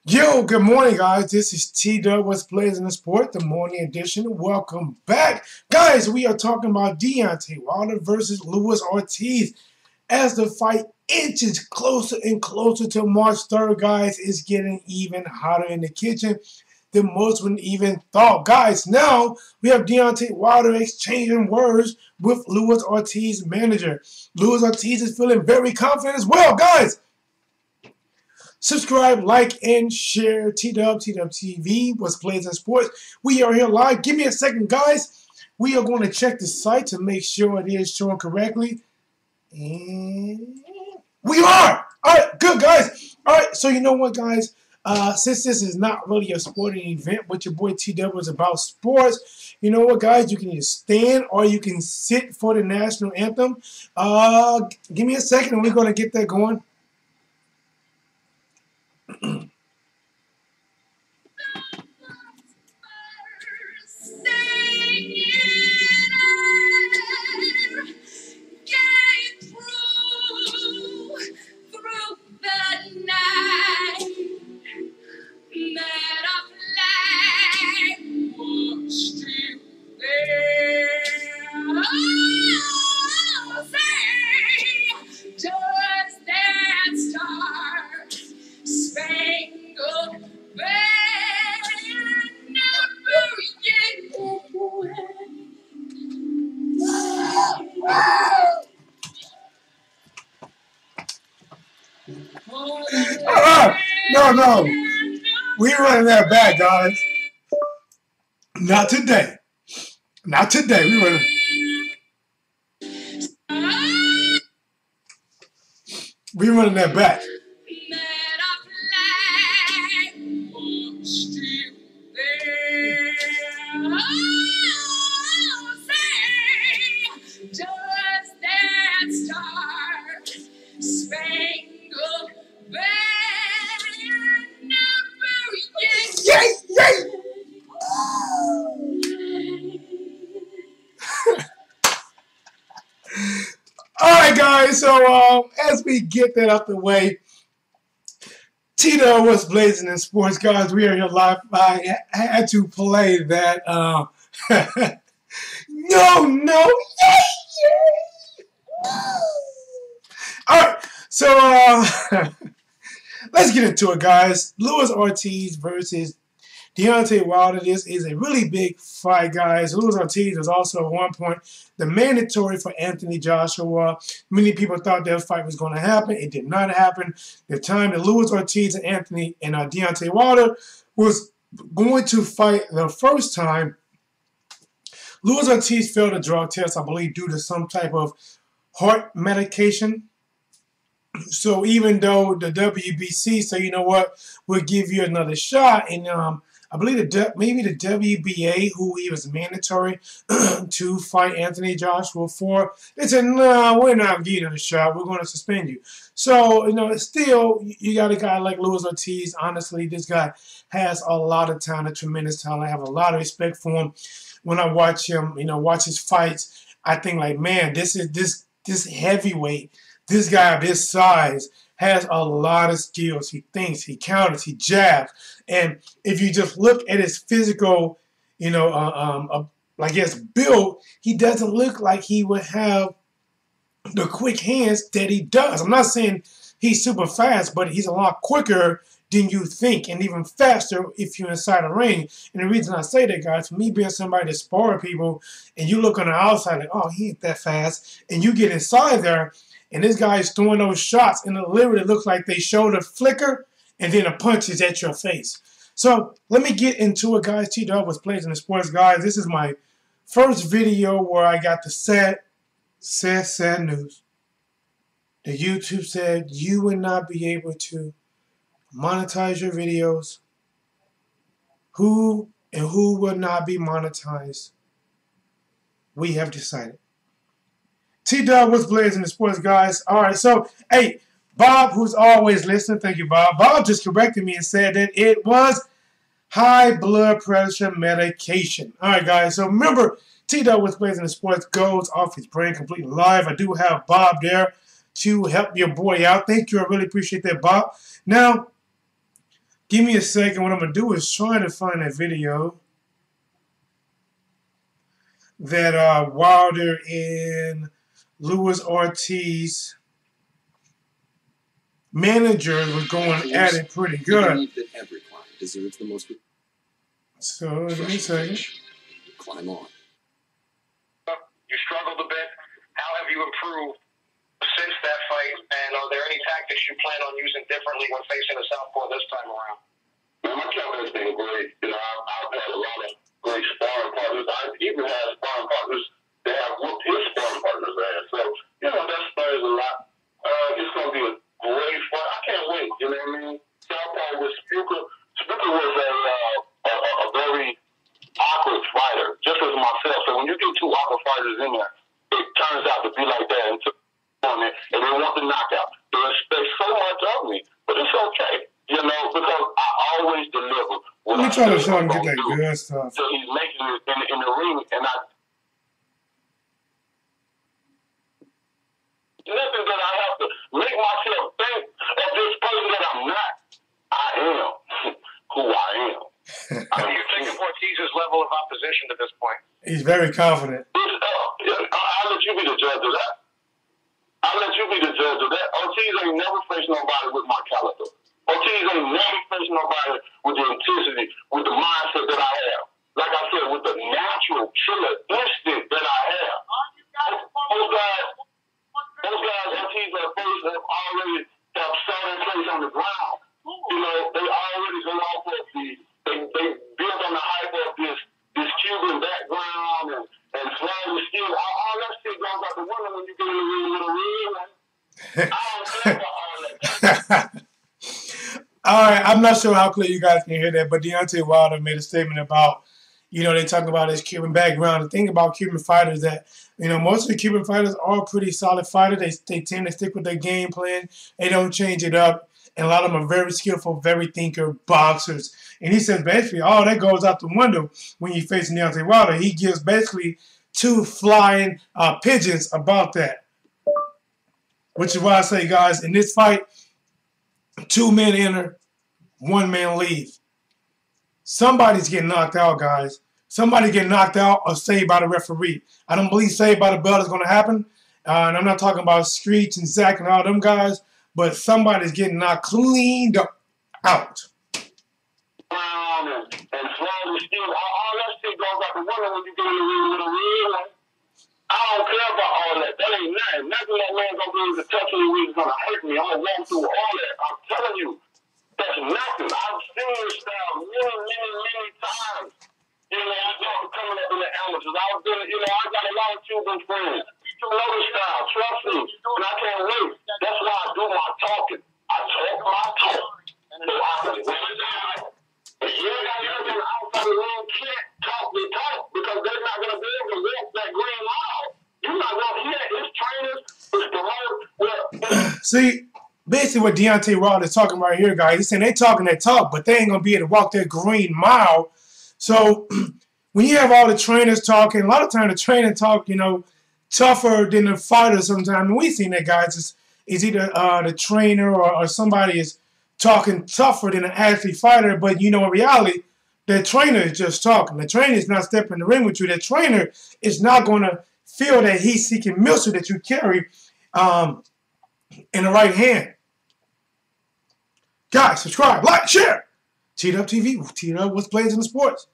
Yo, good morning, guys. This is T-Dub, What's Blazing the Sport, the morning edition. Welcome back. Guys, we are talking about Deontay Wilder versus Luis Ortiz. As the fight inches closer and closer to March 3rd, guys, it's getting even hotter in the kitchen than most would even thought. Guys, now we have Deontay Wilder exchanging words with Luis Ortiz's manager. Luis Ortiz is feeling very confident as well, guys. Subscribe, like, and share. T-Dub TV, What's Blazing Sports. We are here live. Give me a second, guys. We are going to check the site to make sure it is showing correctly. And we are! All right, good, guys. All right, so you know what, guys? Since this is not really a sporting event, but your boy T-Dub is about sports, you know what, guys? You can either stand or you can sit for the national anthem. Give me a second, and we're going to get that going. No. We're running that back, guys. Not today. Not today. We're running that back. Alright, guys, so as we get that out the way, Tito was blazing in sports, guys. We are here live. I had to play that. No. Yay. Alright, so let's get into it, guys. Luis Ortiz versus Deontay Wilder. This is a really big fight, guys. Luis Ortiz was also at one point the mandatory for Anthony Joshua. Many people thought that fight was going to happen. It did not happen. The time that Luis Ortiz and Deontay Wilder was going to fight the first time, Luis Ortiz failed a drug test, I believe, due to some type of heart medication. So even though the WBC said, you know what, we'll give you another shot, and I believe maybe the WBA, who he was mandatory to fight Anthony Joshua for, they said, no, we're not giving you a shot. We're going to suspend you. So, you know, still, you got a guy like Luis Ortiz. Honestly, this guy has a lot of talent, tremendous talent. I have a lot of respect for him. When I watch him, you know, watch his fights, I think like, man, this heavyweight, this guy of this size has a lot of skills. He thinks, he counters, he jabs. And if you just look at his physical, you know, I guess build, he doesn't look like he would have the quick hands that he does. I'm not saying he's super fast, but he's a lot quicker than you think, and even faster if you're inside a ring. And the reason I say that, guys, for me being somebody that spar people, and you look on the outside like, oh, he ain't that fast, and you get inside there, and this guy is throwing those shots, and it literally looks like they showed a flicker, and then a punch is at your face. So let me get into it, guys. T-Dub was Blazing the Sports, guys. This is my first video where I got the sad news. The YouTube said you would not be able to monetize your videos. Who will not be monetized? We have decided. T-Dub was Blazing the Sports, guys. All right, so, hey, Bob, who's always listening, thank you, Bob. Bob just corrected me and said that it was high blood pressure medication. All right, guys, so remember, T-Dub was Blazing the Sports goes off his brain completely live. I do have Bob there to help your boy out. Thank you. I really appreciate that, Bob. Now, Give me a second. What I'm going to do is try to find that video that Wilder and Luis Ortiz manager was going at it pretty good. Every climb deserves the most. So, give me a second. Climb on. You struggled a bit. How have you improved since that fight? And are there any tactics you plan on using differently when facing a southpaw this time around? Man, my camp has been great. You know, I've had a lot of great sparring partners. I've even had sparring partners that have whooped his sparring partners' ass. So, you know, that spurs a lot. It's going to be a great fight. I can't wait. You know what I mean? Southpaw with Spuka. Spuka was a very awkward fighter, just as myself. So when you get two awkward fighters in there, it turns out to be like that and they want the knockout. They expect so much of me, but it's okay, you know, because I always deliver. Let me try to show him get that good stuff. So he's making it in the ring, and nothing that I have to make myself think of this person that I'm not. I am who I am. Are you thinking Ortiz'S level of opposition to this point? He's very confident. I'll let you be the judge of that. Ortiz ain't never faced nobody with my caliber. Ortiz ain't never faced nobody with the intensity, with the mindset that I have. Like I said, with the natural killer instinct that I have. Those guys Ortiz have faced have already have set in place on the ground. You know, they already go off of they build on the hype of this Cuban background and flawless skill. All that shit goes out the window when you get in the ring with a real one. I don't care about all that. All right, I'm not sure how clear you guys can hear that, but Deontay Wilder made a statement about, you know, they talk about his Cuban background. The thing about Cuban fighters that, you know, most of the Cuban fighters are pretty solid fighters. They tend to stick with their game plan. They don't change it up. And a lot of them are very skillful, very thinker boxers. And he says basically all that goes out the window when you face Deontay Wilder. He gives basically two flying pigeons about that. Which is why I say, guys, in this fight, 2 men enter, 1 man leave. Somebody's getting knocked out, guys. Somebody get knocked out or saved by the referee. I don't believe saved by the bell is going to happen. And I'm not talking about Screech and Zach and all them guys, but somebody's getting knocked cleaned out. And flawless skill, all that shit goes out the window when you get in the ring with a real one. I don't care about all that. That ain't nothing. Nothing that man's going to be able to touch me with is going to hurt me. I'm going to walk through all that. I'm telling you, that's nothing. I've seen this style many times. You know, I'm coming up in the amateurs. I've been, you know, I got a lot of Cuban friends. You know this style, trust me. And I can't wait. That's why I do my talking. I talk my talk. So I can win down. And you ain't got to get outside the ring, can't talk the talk because they're not going to be able to walk that green mile. You're not going to hear his trainers, his promoters. See, basically what Deontay Wilder is talking right here, guys, he's saying they talking that talk, but they ain't going to be able to walk that green mile. So when you have all the trainers talking, a lot of times the trainer talk, you know, tougher than the fighter sometimes. And we've seen that, guys. It's either the trainer or somebody is talking tougher than an athlete fighter, but you know, in reality, the trainer is just talking. The trainer is not stepping in the ring with you. The trainer is not going to feel that heat seeking missile that you carry in the right hand. Guys, subscribe, like, share. Teed Up TV. Teed Up what's plays in the sports.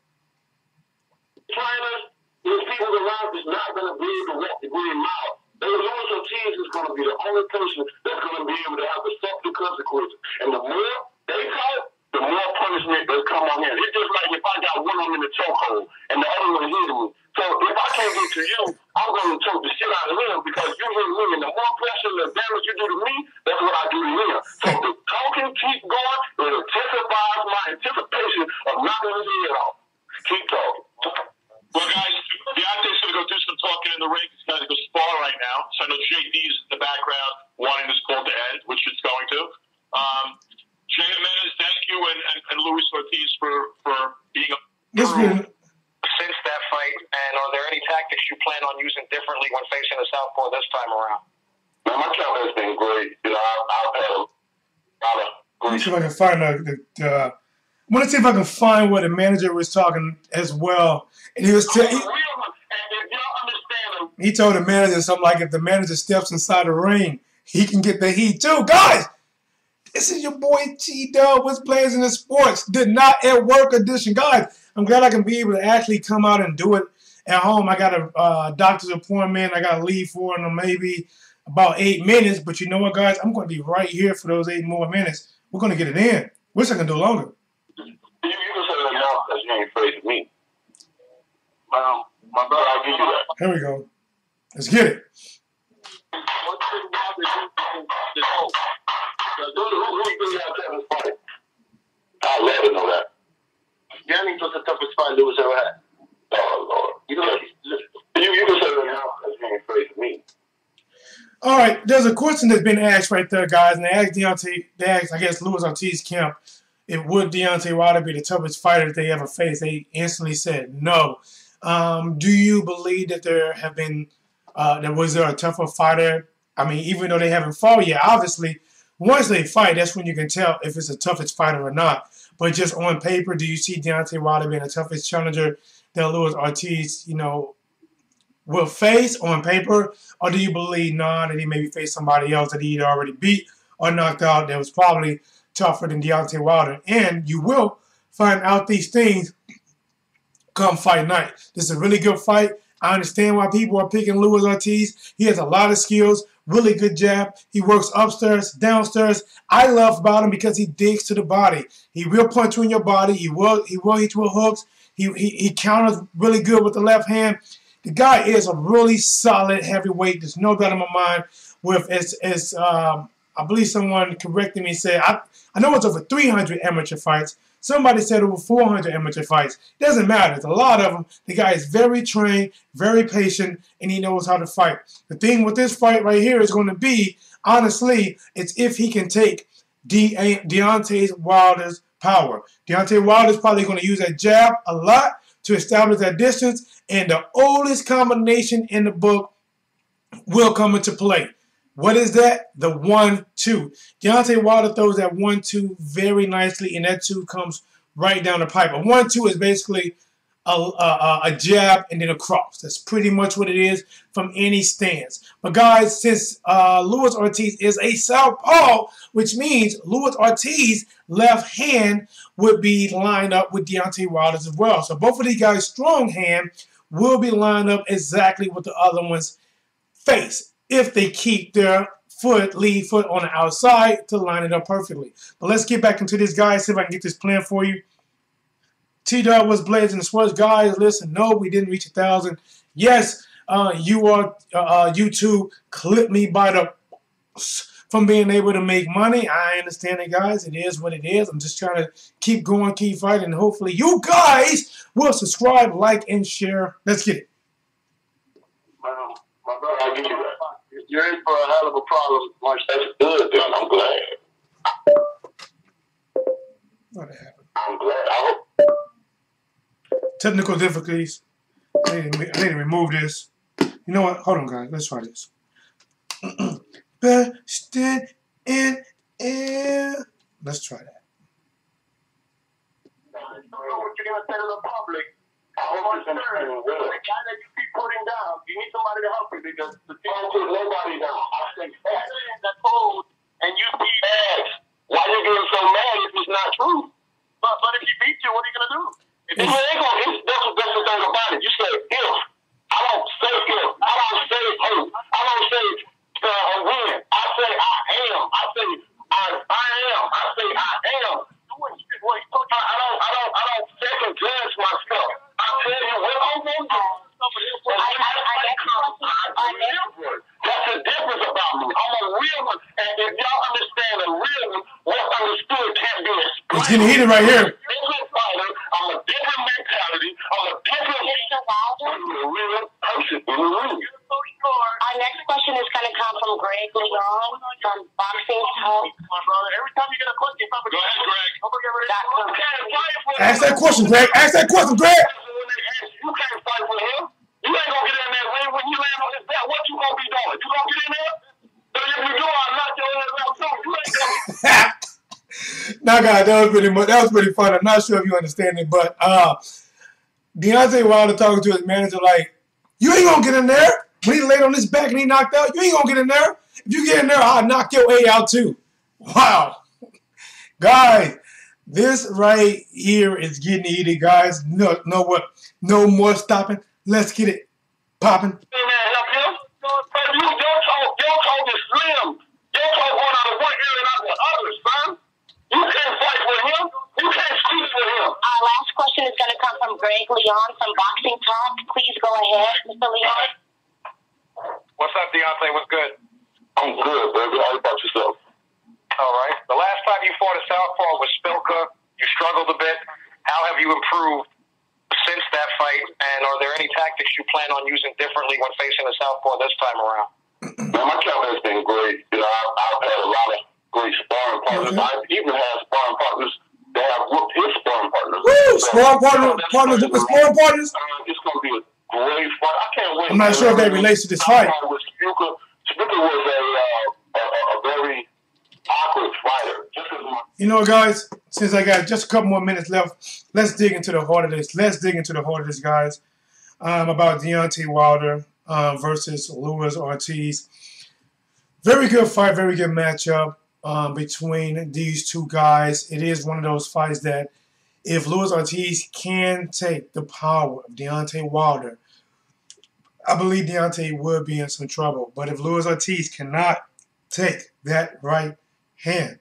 Trainers, these people around is not going to be able to walk the green mile. Luis Ortiz is going to be the only person that's going to be able to have the softer consequences. And the more they talk, the more punishment will come on him. It's just like if I got one of them in the chokehold and the other one hitting me. So if I can't get to you, I'm going to choke the shit out of him because you hit me. And the more pressure and the damage you do to me, that's what I do to him. So the talking keep going, it intensifies my anticipation of knocking his head off. Keep talking. Well, guys, Deontay's going to go do some talking in the ring. He's going to go spar right now. So I know JD's in the background wanting this call to end, which it's going to. Jay Jimenez, thank you, and Luis Ortiz for being a since that fight. And are there any tactics you plan on using differently when facing a southpaw this time around? Man, my camp has been great. You know, I've had a lot of Let me see if I can find want to see if I can find where the manager was talking as well. And he was he told the manager something like, if the manager steps inside the ring, he can get the heat too. Guys, this is your boy T-Dub. What's Players in the Sports? Did not at work edition. Guys, I'm glad I can be able to actually come out and do it at home. I got a doctor's appointment. I got to leave for maybe about 8 minutes. But you know what, guys? I'm going to be right here for those 8 more minutes. We're going to get it in. Wish I could do longer. You can say that now because you ain't afraid of me. Well, my brother, I'll give you that. Here we go. Let's get it. Who you think got the toughest fight? I'll let her know that. Yannick was the toughest fight Lewis ever had. Oh, Lord. You can say that now because you ain't afraid of me. All right, there's a question that's been asked right there, guys, and they asked, I guess, Luis Ortiz camp, if would Deontay Wilder be the toughest fighter they ever faced. They instantly said no. Do you believe that there have been, was there a tougher fighter? I mean, even though they haven't fought yet, obviously, once they fight, that's when you can tell if it's the toughest fighter or not. But just on paper, do you see Deontay Wilder being the toughest challenger that Luis Ortiz, will face on paper? Or do you believe, that he maybe faced somebody else that he'd already beat or knocked out that was probably tougher than Deontay Wilder? And you will find out these things come fight night. This is a really good fight. I understand why people are picking Luis Ortiz. He has a lot of skills, really good jab. He works upstairs, downstairs. I love about him because he digs to the body. He will punch you in your body. He will hit you with hooks. He counters really good with the left hand. The guy is a really solid heavyweight. There's no doubt in my mind. With I believe someone corrected me and said, I know it's over 300 amateur fights. Somebody said over 400 amateur fights. Doesn't matter. There's a lot of them. The guy is very trained, very patient, and he knows how to fight. The thing with this fight right here is going to be, honestly, it's if he can take Deontay Wilder's power. Deontay Wilder's probably going to use that jab a lot to establish that distance, and the oldest combination in the book will come into play. What is that? The 1-2. Deontay Wilder throws that 1-2 very nicely, and that 2 comes right down the pipe. A 1-2 is basically a jab and then a cross. That's pretty much what it is from any stance. But guys, since Luis Ortiz is a southpaw, which means Luis Ortiz's left hand would be lined up with Deontay Wilder's as well. So both of these guys' strong hand will be lined up exactly what the other one's face, if they keep their lead foot on the outside to line it up perfectly. But let's get back into this, guys, see if I can get this plan for you. T-Dub was Blades in the Sports. Guys, listen, no, we didn't reach 1,000. Yes, YouTube clipped me by the from being able to make money. I understand it, guys. It is what it is. I'm just trying to keep going, keep fighting, and hopefully you guys will subscribe, like, and share. Let's get it. Well, my brother, I'll give you that. You're in for a hell of a problem, March. That's good, then. I'm glad. What happened? I'm glad. I hope. Technical difficulties. I need to remove this. You know what? Hold on, guys. Let's try this. Best in air. Let's try that. I don't know what you're going to say to the public. The guy that you keep putting down, you need somebody to help you because the team don't put nobody down. I think that's old, and you see ads. Why you getting so mad if it's not true? But if he beats you, what are you going to do? That's the thing about it. You say if. I don't say if. I don't say hope. I don't say win. I say I am. I say I am. I say I am. I don't second guess myself. I tell you what I'm going to do. That's the difference about me. I'm a real one. And if y'all understand a real one, what's understood can't be explained. It's getting heated right here. I'm a different mentality. I'm a different real person in the room. Our next question is going to come from Greg Leon from Boxing Talk. Every time you get a question, go ahead, Greg. Ask that question, Greg. Ask that question, Greg. You can't fight with him. You ain't gonna get in that ring when you land on his back. What you gonna be doing? You gonna get in there? So if you do, I'll knock your ass out too. You ain't gonna. Now, guys, that was pretty fun. I'm not sure if you understand it, but Deontay Wilder talking to his manager like, "You ain't gonna get in there." When he laid on his back and he knocked out, you ain't gonna get in there. If you get in there, I'll knock your A out too. Wow, guys, this right here is getting heated, guys. No more stopping. Let's get it popping. Hey, man, help him. But your talk is slim. Your talk going out of one ear and out the other, son. You can't fight with him. You can't speak with him. Our last question is going to come from Greg Leon from Boxing Talk. Please go ahead, Mr. Leon. What's up, Deontay? What's good? I'm good, baby. How about yourself? All right. The last time you fought a southpaw was Spilka. You struggled a bit. How have you improved since that fight? And are there any tactics you plan on using differently when facing a southpaw this time around? Man, my camp has been great. You know, I've had a lot of great sparring partners. I've even had sparring partners that have whooped his sparring partners. Woo! Sparring partners. Sparring partners. It's going to be a great fight. I can't wait. I'm not sure if that relates to this fight. Spilka was a very awkward fighter. You know, guys, since I got just a couple more minutes left, let's dig into the heart of this. Guys. About Deontay Wilder versus Luis Ortiz. Very good fight, very good matchup between these two guys. It is one of those fights that if Luis Ortiz can take the power of Deontay Wilder, I believe Deontay would be in some trouble. But if Luis Ortiz cannot take that right hand,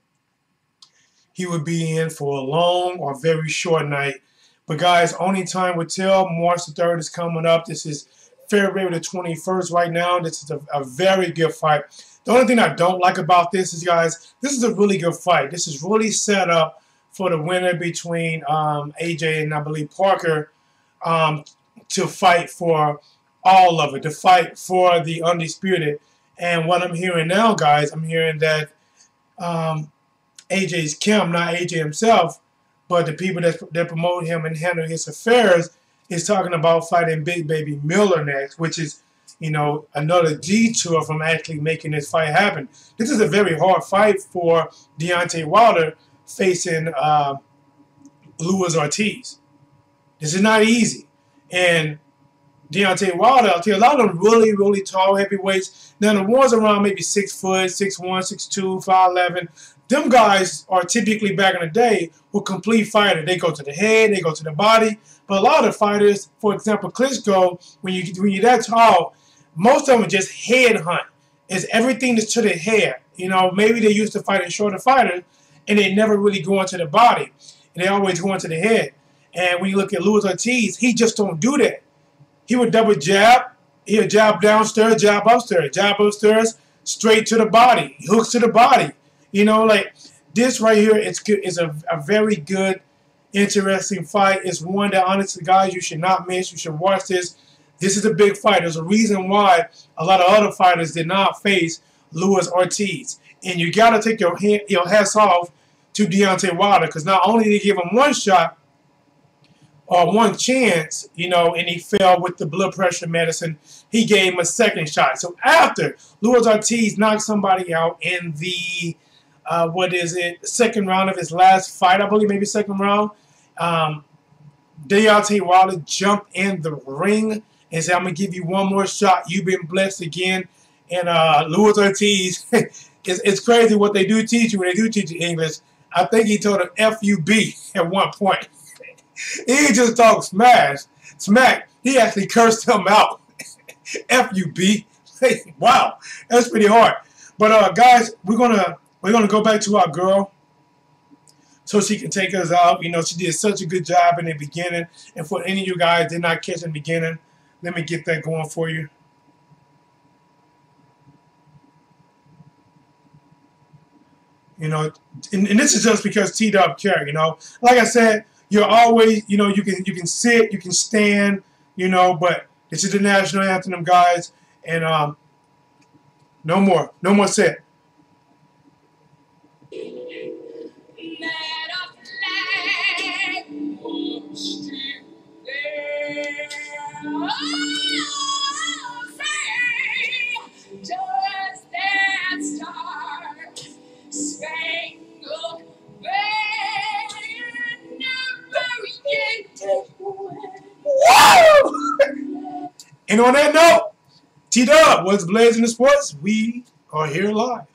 he would be in for a long or very short night. But guys, only time will tell. March the 3rd is coming up. This is February the 21st right now. This is a very good fight. The only thing I don't like about this is, guys, this is a really good fight. This is really set up for the winner between AJ and I believe Parker to fight for all of it, to fight for the undisputed. And what I'm hearing now, guys, I'm hearing that AJ's camp, not AJ himself, but the people that promote him and handle his affairs is talking about fighting Big Baby Miller next, which is, you know, another detour from actually making this fight happen. This is a very hard fight for Deontay Wilder facing Luis Ortiz. This is not easy. And Deontay Wilder, I'll tell you, a lot of them really, really tall heavyweights. Now, the ones around maybe 6 foot, 6'1", 6'2", 5'11", them guys are typically, back in the day, were complete fighters. They go to the head, they go to the body. But a lot of fighters, for example, Klitschko, when you're that tall, most of them just head hunt. It's everything that's to the head. You know, maybe they used to fight shorter fighters, and they never really go into the body. And they always go into the head. And when you look at Luis Ortiz, he just don't do that. He would double jab. He'll jab downstairs, jab upstairs, straight to the body, hooks to the body. You know, like this right here, it's good. It's a very good, interesting fight. It's one that, honestly, guys, you should not miss. You should watch this. This is a big fight. There's a reason why a lot of other fighters did not face Luis Ortiz. And you got to take your hats off to Deontay Wilder, because not only did he give him one shot or one chance, you know, and he fell with the blood pressure medicine, he gave him a second shot. So after Luis Ortiz knocked somebody out in the second round of his last fight, I believe, maybe second round, Deontay Wilder jumped in the ring and said, "I'm going to give you one more shot. You've been blessed again." And Luis Ortiz, it's crazy what they do teach you when they do teach you English. I think he told him F-U-B at one point. He just talked smack. He actually cursed him out. F-U-B. Wow, that's pretty hard. But guys, we're gonna go back to our girl so she can take us out. You know, she did such a good job in the beginning. And for any of you guys did not catch in the beginning, let me get that going for you. You know, and this is just because T-Dub care, you know. Like I said, you're always, you know, you can sit, you can stand, you know, but this is the national anthem, guys, and no more sit. Just that star spangled banner. And on that note, T-Dub, what's blazing the sports? We are here live.